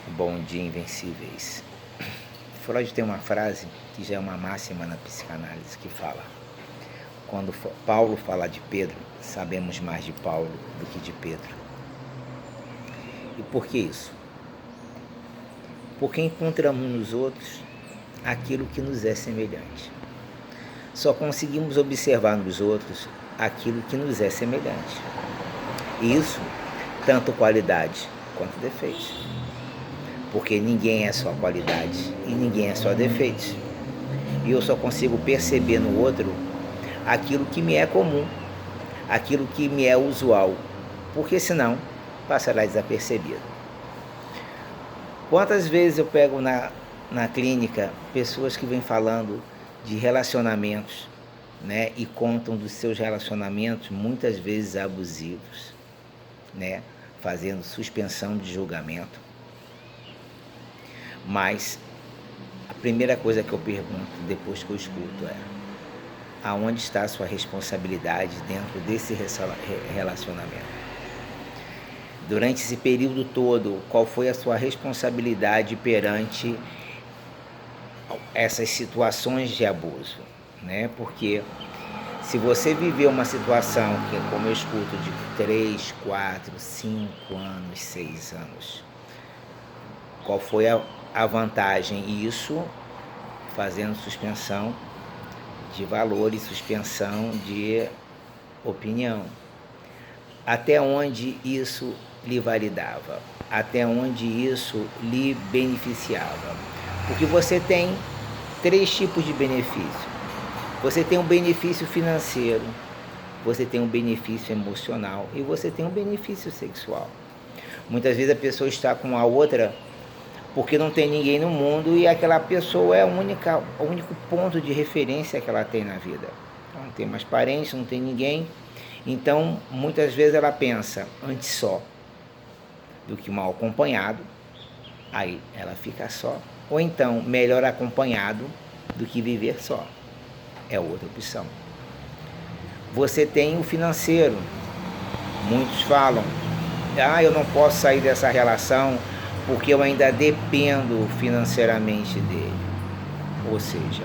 Bom dia, invencíveis. Freud tem uma frase que já é uma máxima na psicanálise que fala: quando Paulo fala de Pedro, sabemos mais de Paulo do que de Pedro. E por que isso? Porque encontramos nos outros aquilo que nos é semelhante. Só conseguimos observar nos outros aquilo que nos é semelhante. E isso, tanto qualidade quanto defeitos. Porque ninguém é só qualidade e ninguém é só defeitos. E eu só consigo perceber no outro aquilo que me é comum, aquilo que me é usual, porque senão passará desapercebido. Quantas vezes eu pego na clínica pessoas que vêm falando de relacionamentos, né, e contam dos seus relacionamentos muitas vezes abusivos, né, fazendo suspensão de julgamento. Mas a primeira coisa que eu pergunto depois que eu escuto é: aonde está a sua responsabilidade dentro desse relacionamento? Durante esse período todo, qual foi a sua responsabilidade perante essas situações de abuso, né? Porque se você viveu uma situação que, como eu escuto, de 3, 4, 5 anos, 6 anos, qual foi a vantagem? Isso fazendo suspensão de valores, suspensão de opinião. Até onde isso lhe validava? Até onde isso lhe beneficiava? Porque você tem 3 tipos de benefício. Você tem um benefício financeiro, você tem um benefício emocional e você tem um benefício sexual. Muitas vezes a pessoa está com a outra porque não tem ninguém no mundo e aquela pessoa é o único ponto de referência que ela tem na vida. Ela não tem mais parentes, não tem ninguém. Então, muitas vezes ela pensa, antes só do que mal acompanhado, aí ela fica só. Ou então, melhor acompanhado do que viver só. É outra opção. Você tem o financeiro. Muitos falam, eu não posso sair dessa relação porque eu ainda dependo financeiramente dele. Ou seja,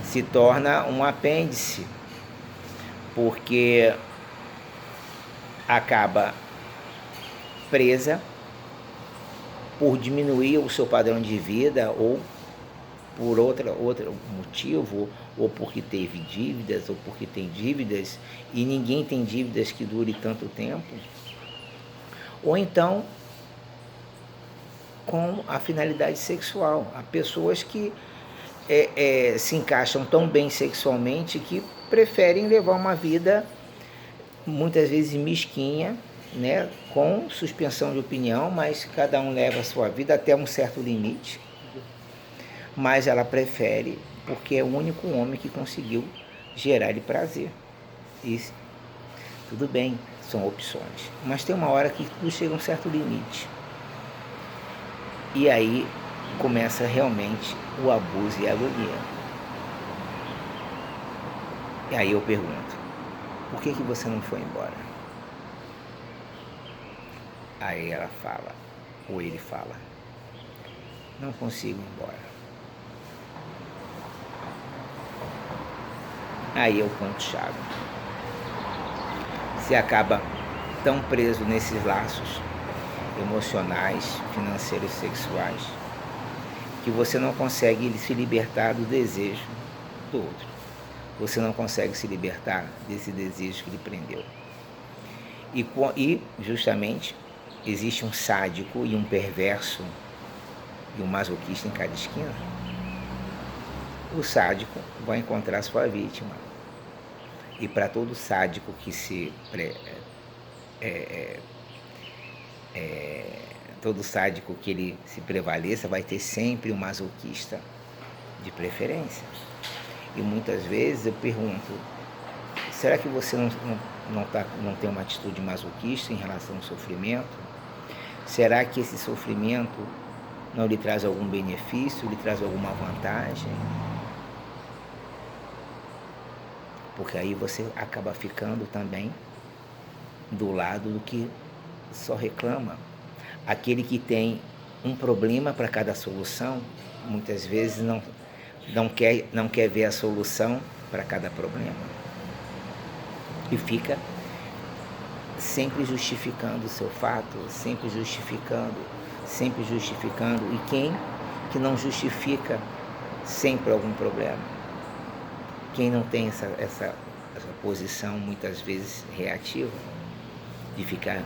se torna um apêndice, porque acaba presa por diminuir o seu padrão de vida ou por outro motivo, ou porque teve dívidas, ou porque tem dívidas, e ninguém tem dívidas que dure tanto tempo, ou então com a finalidade sexual. Há pessoas que se encaixam tão bem sexualmente que preferem levar uma vida muitas vezes mesquinha, né, com suspensão de opinião, mas cada um leva a sua vida até um certo limite, mas ela prefere porque é o único homem que conseguiu gerar-lhe prazer. Isso, tudo bem, são opções, mas tem uma hora que tudo chega a um certo limite. E aí começa realmente o abuso e a agonia. E aí eu pergunto, por que você não foi embora? Aí ela fala, ou ele fala, não consigo ir embora. Aí é o ponto-chave. Você acaba tão preso nesses laços emocionais, financeiros, sexuais, que você não consegue se libertar do desejo do outro. Você não consegue se libertar desse desejo que lhe prendeu. E justamente existe um sádico e um perverso e um masoquista em cada esquina. O sádico vai encontrar sua vítima. E para todo sádico que todo sádico que ele se prevaleça, vai ter sempre um masoquista de preferência. E muitas vezes eu pergunto, será que você não tem uma atitude masoquista em relação ao sofrimento? Será que esse sofrimento não lhe traz algum benefício, lhe traz alguma vantagem? Porque aí você acaba ficando também do lado do que só reclama. Aquele que tem um problema para cada solução, muitas vezes não quer ver a solução para cada problema. E fica sempre justificando o seu fato, sempre justificando. E quem que não justifica sempre algum problema? Quem não tem essa posição muitas vezes reativa, de ficar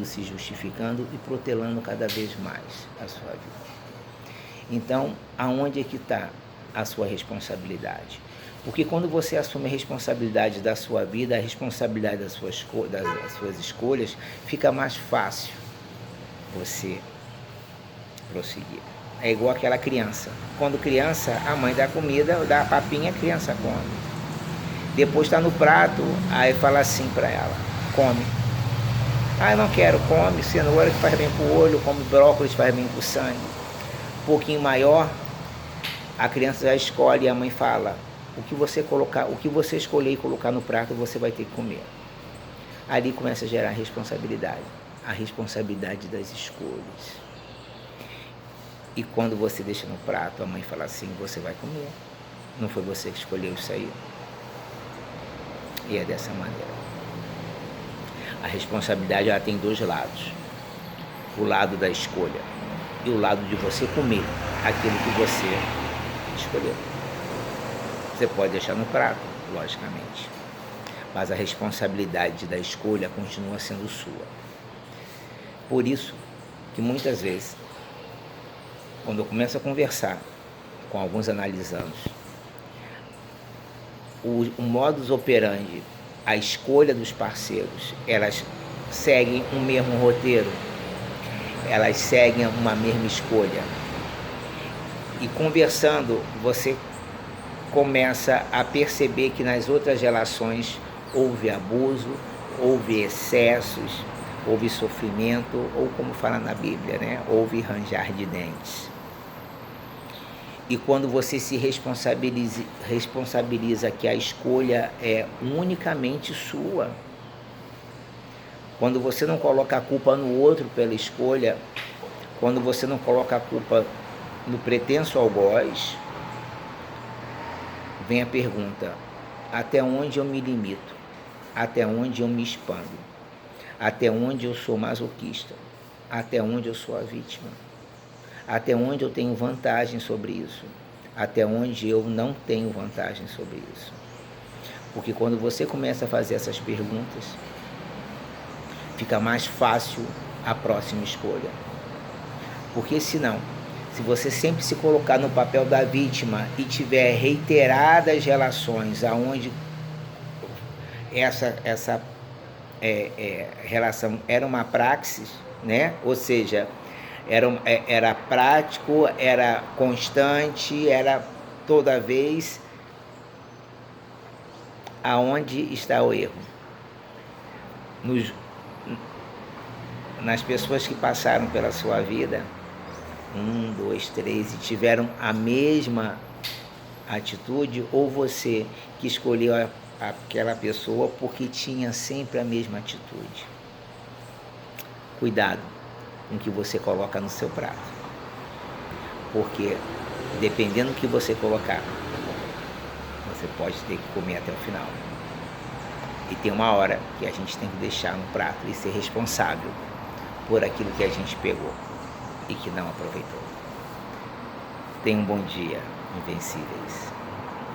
se justificando e protelando cada vez mais a sua vida. Então, aonde é que está a sua responsabilidade? Porque quando você assume a responsabilidade da sua vida, a responsabilidade das suas escolhas, fica mais fácil você prosseguir. É igual aquela criança. Quando criança, a mãe dá comida, dá a papinha, a criança come. Depois está no prato, aí fala assim para ela, come. Ah, eu não quero, come cenoura que faz bem para o olho, come brócolis que faz bem para o sangue. Um pouquinho maior, a criança já escolhe e a mãe fala, o que você escolher e colocar no prato, você vai ter que comer. Ali começa a gerar a responsabilidade das escolhas. E quando você deixa no prato, a mãe fala assim, você vai comer. Não foi você que escolheu isso aí. E é dessa maneira. A responsabilidade ela tem dois lados. O lado da escolha e o lado de você comer aquilo que você escolheu. Você pode deixar no prato, logicamente. Mas a responsabilidade da escolha continua sendo sua. Por isso que muitas vezes, quando eu começo a conversar com alguns analisandos, o modus operandi, a escolha dos parceiros, elas seguem um mesmo roteiro, elas seguem uma mesma escolha. E conversando, você começa a perceber que nas outras relações houve abuso, houve excessos, houve sofrimento, ou como fala na Bíblia, né? Houve ranger de dentes. E quando você se responsabiliza que a escolha é unicamente sua, quando você não coloca a culpa no outro pela escolha, quando você não coloca a culpa no pretenso algoz, vem a pergunta, até onde eu me limito? Até onde eu me expando? Até onde eu sou masoquista? Até onde eu sou a vítima? Até onde eu tenho vantagem sobre isso? Até onde eu não tenho vantagem sobre isso? Porque quando você começa a fazer essas perguntas, fica mais fácil a próxima escolha. Porque senão, se você sempre se colocar no papel da vítima e tiver reiteradas relações aonde essa relação era uma praxis, né? Ou seja, era prático, era constante, era toda vez. Aonde está o erro? Nas pessoas que passaram pela sua vida, 1, 2, 3, e tiveram a mesma atitude, ou você que escolheu aquela pessoa porque tinha sempre a mesma atitude? Cuidado com o que você coloca no seu prato, porque dependendo do que você colocar, você pode ter que comer até o final. E tem uma hora que a gente tem que deixar no prato e ser responsável por aquilo que a gente pegou e que não aproveitou. Tenha um bom dia, invencíveis.